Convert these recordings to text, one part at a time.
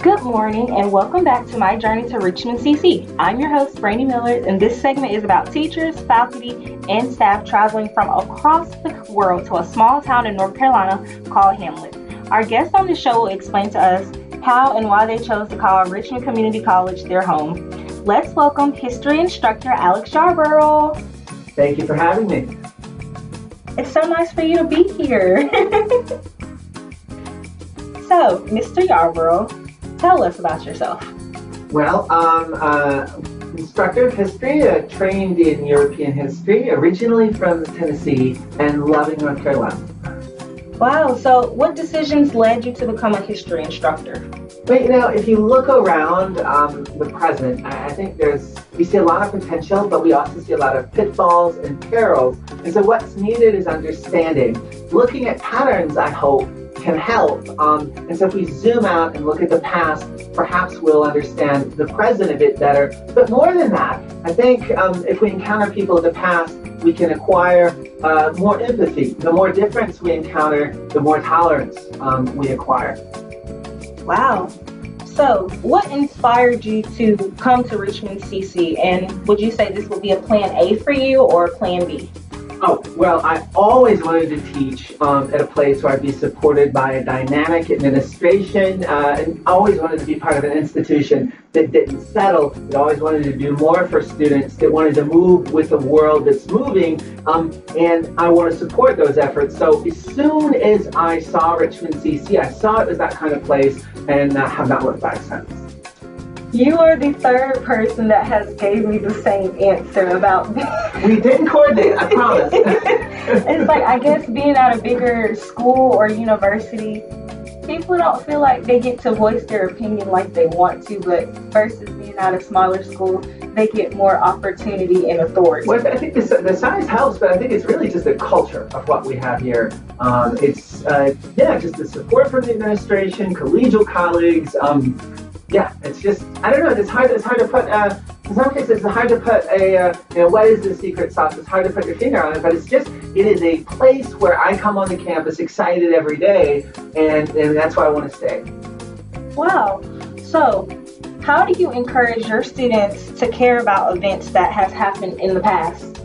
Good morning and welcome back to my journey to RichmondCC. I'm your host, Brandy Miller, and this segment is about teachers, faculty, and staff traveling from across the world to a small town in North Carolina called Hamlet. Our guest on the show will explain to us how and why they chose to call Richmond Community College their home. Let's welcome history instructor Alex Yarborough. Thank you for having me. It's so nice for you to be here. So, Mr. Yarborough, tell us about yourself. Well, instructor of history, trained in European history, originally from Tennessee and loving North Carolina. Wow, so what decisions led you to become a history instructor? But if you look around the present, I think we see a lot of potential, but we also see a lot of pitfalls and perils. And so what's needed is understanding. Looking at patterns, I hope, can help. And so if we zoom out and look at the past, perhaps we'll understand the present a bit better. But more than that, I think if we encounter people in the past, we can acquire more empathy. The more difference we encounter, the more tolerance we acquire. Wow. So what inspired you to come to RichmondCC? And would you say this would be a plan A for you or a plan B? Oh, well, I always wanted to teach at a place where I'd be supported by a dynamic administration, and always wanted to be part of an institution that didn't settle, that always wanted to do more for students, that wanted to move with the world that's moving, and I want to support those efforts. So as soon as I saw RichmondCC, I saw it as that kind of place, and have not looked back since. You are the third person that has gave me the same answer about this. We didn't coordinate, I promise. It's like, I guess being at a bigger school or university, people don't feel like they get to voice their opinion like they want to, but versus being at a smaller school, they get more opportunity and authority. Well, I think the size helps, but I think it's really just the culture of what we have here. It's just the support from the administration, collegial colleagues. It's just, I don't know, it's hard to put, in some cases it's hard to put what is the secret sauce? It's hard to put your finger on it, but it is a place where I come on the campus excited every day, and that's why I want to stay. Kind So, how do you encourage your students to care about events that have happened in the past?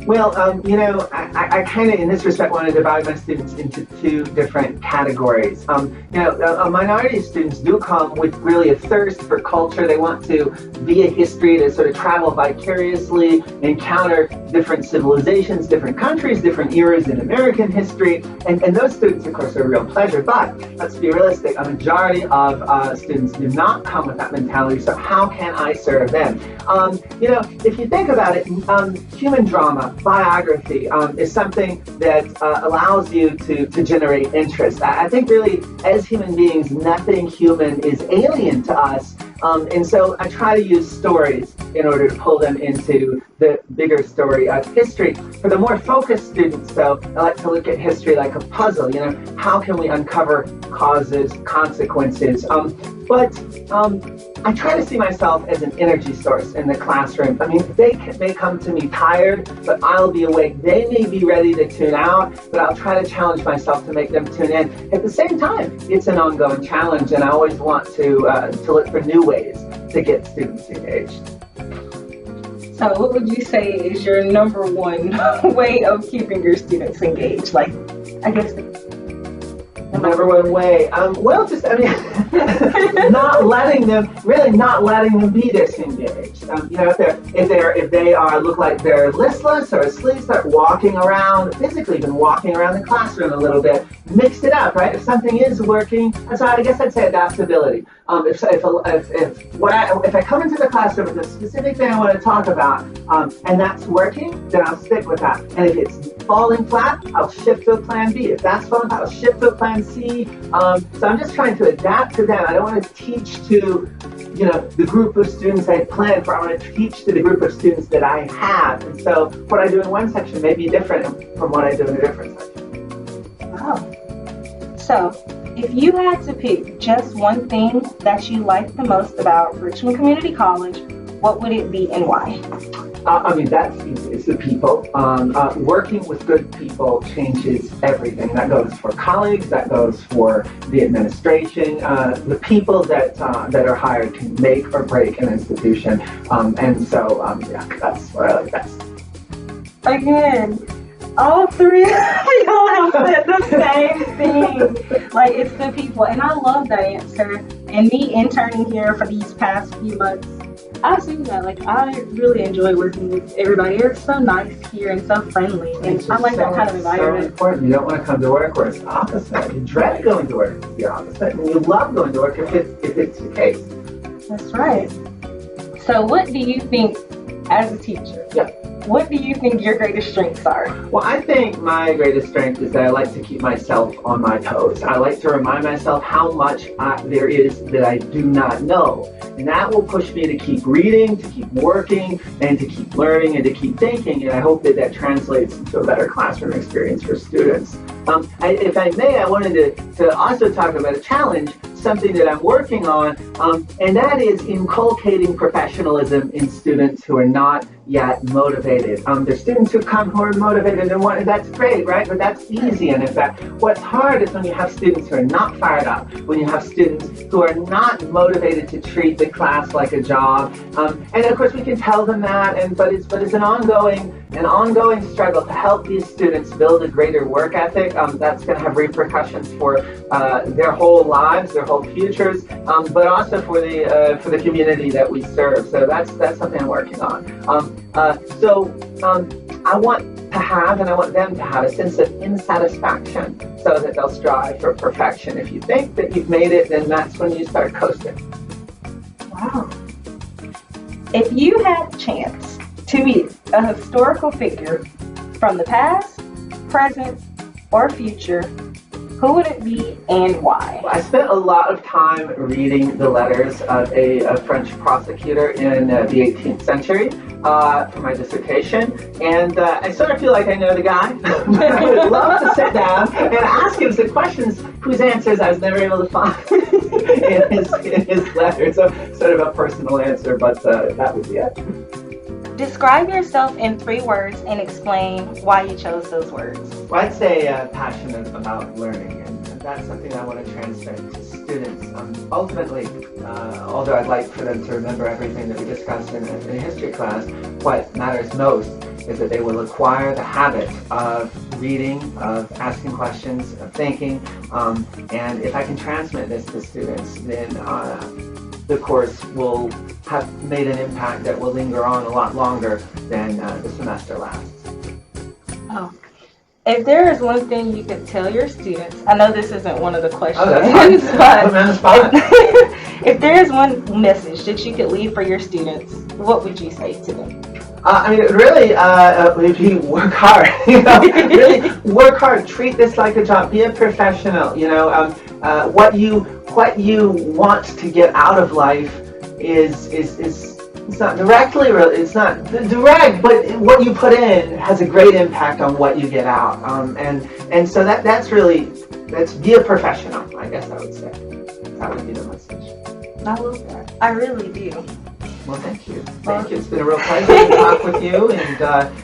Well, I kind of, in this respect, want to divide my students into two different categories. Minority students do come with really a thirst for culture. They want to be a history, to sort of travel vicariously, encounter different civilizations, different countries, different eras in American history. And those students, of course, are a real pleasure. But let's be realistic. A majority of students do not come with that mentality. So how can I serve them? If you think about it, human drama, biography is something that allows you to generate interest. I think really, as human beings, nothing human is alien to us. And so I try to use stories in order to pull them into the bigger story of history. For the more focused students, though, I like to look at history like a puzzle. How can we uncover causes, consequences? But I try to see myself as an energy source in the classroom. I mean, they may come to me tired, but I'll be awake. They may be ready to tune out, but I'll try to challenge myself to make them tune in. At the same time, it's an ongoing challenge, and I always want to look for new ways to get students engaged. So what would you say is your number one way of keeping your students engaged? Like, I guess number one way. Not letting them be disengaged. If they look like they're listless or asleep, start walking around, physically even walking around the classroom a little bit. Mix it up, right? If something is working, so I guess I'd say adaptability. If I come into the classroom with a specific thing I want to talk about, and that's working, then I'll stick with that. And if it's falling flat, I'll shift to a plan B. If that's falling flat, I'll shift to a plan C. So I'm just trying to adapt to them. I don't want to teach to, the group of students I planned for. I want to teach to the group of students that I have. And so what I do in one section may be different from what I do in a different section. Wow. So, if you had to pick just one thing that you like the most about Richmond Community College, what would it be and why? I mean, that's easy. It's the people. Working with good people changes everything. That goes for colleagues. That goes for the administration. The people that are hired can make or break an institution. And so, yeah, that's what I like best. Again, all three of y'all have said the same thing. Like, it's the people. And I love that answer. And me interning here for these past few months, I've seen that. Like, I really enjoy working with everybody. It's so nice here and so friendly. And I like that kind of environment. So important. You don't want to come to work where it's the opposite. You dread going to work if it's the opposite. And you love going to work if it's the case. That's right. So what do you think, as a teacher, what do you think your greatest strengths are? Well, I think my greatest strength is that I like to keep myself on my toes. I like to remind myself how much there is that I do not know. And that will push me to keep reading, to keep working, and to keep learning, and to keep thinking. And I hope that translates into a better classroom experience for students. If I may, I wanted to also talk about a challenge, something that I'm working on, and that is inculcating professionalism in students who are not yet motivated. There's students who come who are motivated and that's great, right? But that's easy. And in fact, what's hard is when you have students who are not fired up, when you have students who are not motivated to treat the class like a job. And of course, we can tell them that, but it's an ongoing struggle to help these students build a greater work ethic. That's going to have repercussions for their whole lives, their whole futures, but also for the community that we serve. So that's something I'm working on. I want to have, and I want them to have, a sense of insatisfaction so that they'll strive for perfection. If you think that you've made it, then that's when you start coasting. Wow. If you had the chance to meet a historical figure from the past, present, or future, who would it be and why? I spent a lot of time reading the letters of a French prosecutor in the 18th century for my dissertation, and I sort of feel like I know the guy. I would love to sit down and ask him some questions whose answers I was never able to find in his letters. So sort of a personal answer, but that would be it. Describe yourself in 3 words and explain why you chose those words. Well, I'd say passionate about learning, and that's something I want to transmit to students. Ultimately, although I'd like for them to remember everything that we discussed in a history class, what matters most is that they will acquire the habit of reading, of asking questions, of thinking, and if I can transmit this to students, then the course will have made an impact that will linger on a lot longer than the semester lasts. Oh. If there is one thing you could tell your students, I know this isn't one of the questions, but if there is one message that you could leave for your students, what would you say to them? I mean, really, if you work hard, really work hard. Treat this like a job. Be a professional. What you want to get out of life is it's not directly, it's not direct, but what you put in has a great impact on what you get out. And so that's be a professional, I guess I would say. That would be the message. I love that. I really do. Well, thank you. Thank you. It's been a real pleasure to talk with you, and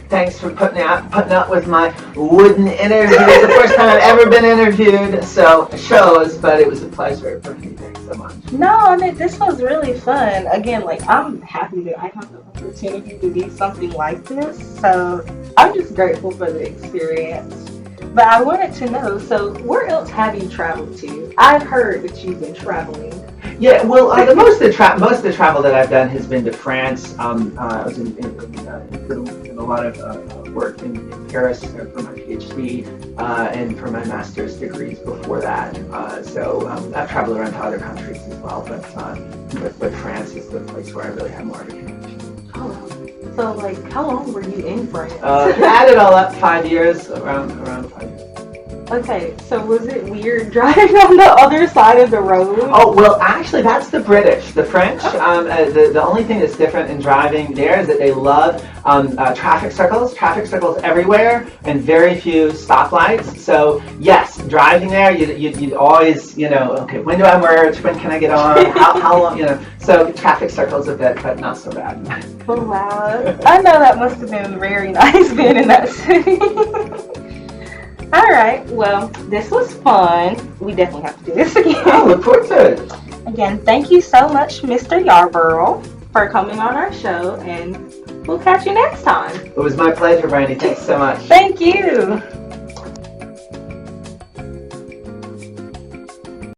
thanks for putting up with my wooden interview. It's the first time I've ever been interviewed, so it shows, but it was a pleasure for me. Thanks so much. No, I mean, this was really fun. Again, I'm happy that I have the opportunity to do something like this, so I'm just grateful for the experience. But I wanted to know, so where else have you traveled to? I've heard that you've been traveling. Yeah, well, most of the travel that I've done has been to France. I was in a lot of work in Paris for my PhD and for my master's degrees before that. So I've traveled around to other countries as well, but France is the place where I really have more of a connection. Oh, so how long were you in France? Add it all up, 5 years, around 5 years. Okay, so was it weird driving on the other side of the road? Oh, well, actually, that's the British. The French, the only thing that's different in driving there is that they love traffic circles everywhere, and very few stoplights. So, yes, driving there, you'd always, okay, when do I merge? When can I get on? How long, So, traffic circles a bit, but not so bad. Oh, wow. I know that must have been very nice being in that city. All right, well, this was fun. We definitely have to do this again. I look forward to it. Again, thank you so much, Mr. Yarborough, for coming on our show, and we'll catch you next time. It was my pleasure, Brandy. Thanks so much. Thank you.